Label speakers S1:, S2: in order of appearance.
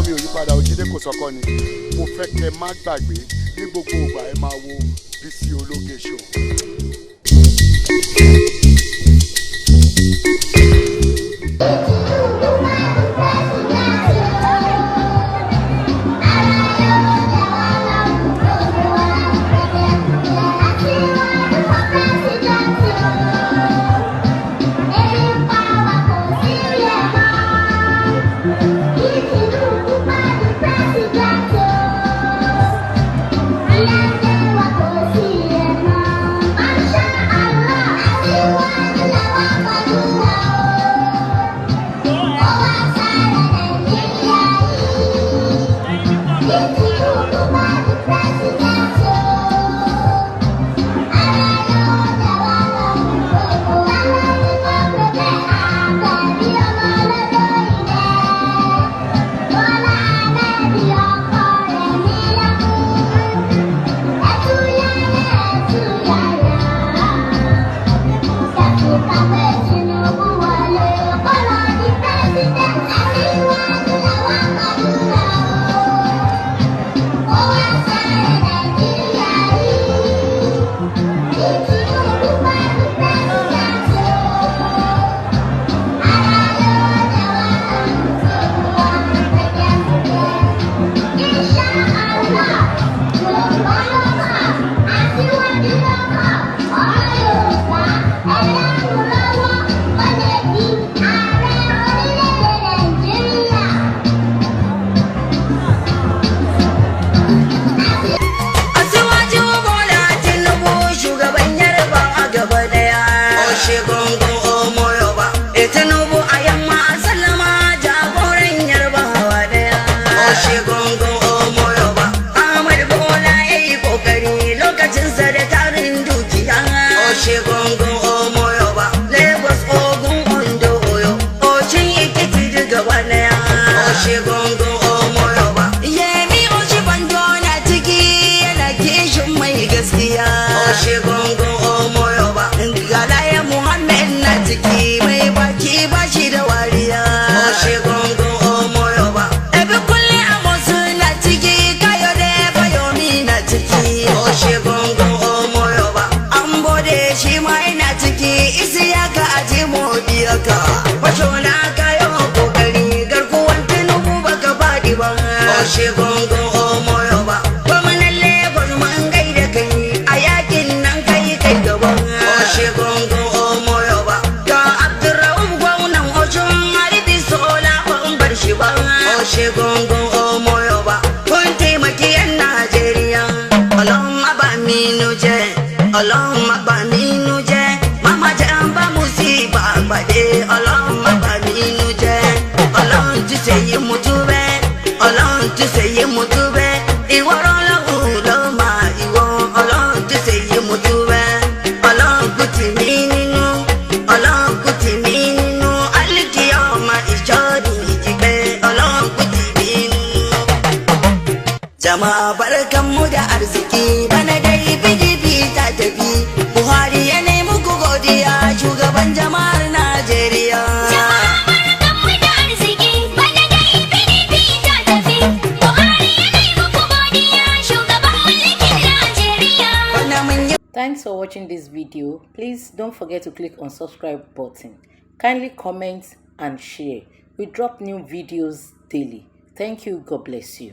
S1: mi ò yí padà Òjídé Kòsọ́kọ́ ni mo fẹ́ kẹ́ má gbàgbé ní gbogbo ìgbà ẹ máa wo Bisi Ológe Show.
S2: Jama'a barkanmu da arziki bana dai PDP ta tafi Buhari ya nemi ku godiya shugaban jama'ar Najeriya.
S3: Jama'a barkanmu da arziki bana dai PDP ta tafi Buhari ya nemi ku godiya shugaban mulkin Najeriya.
S4: Thanks for watching this video. Please don't forget to click on subscribe button. Kindly comment and share. We drop new videos daily. Thank you. God bless you.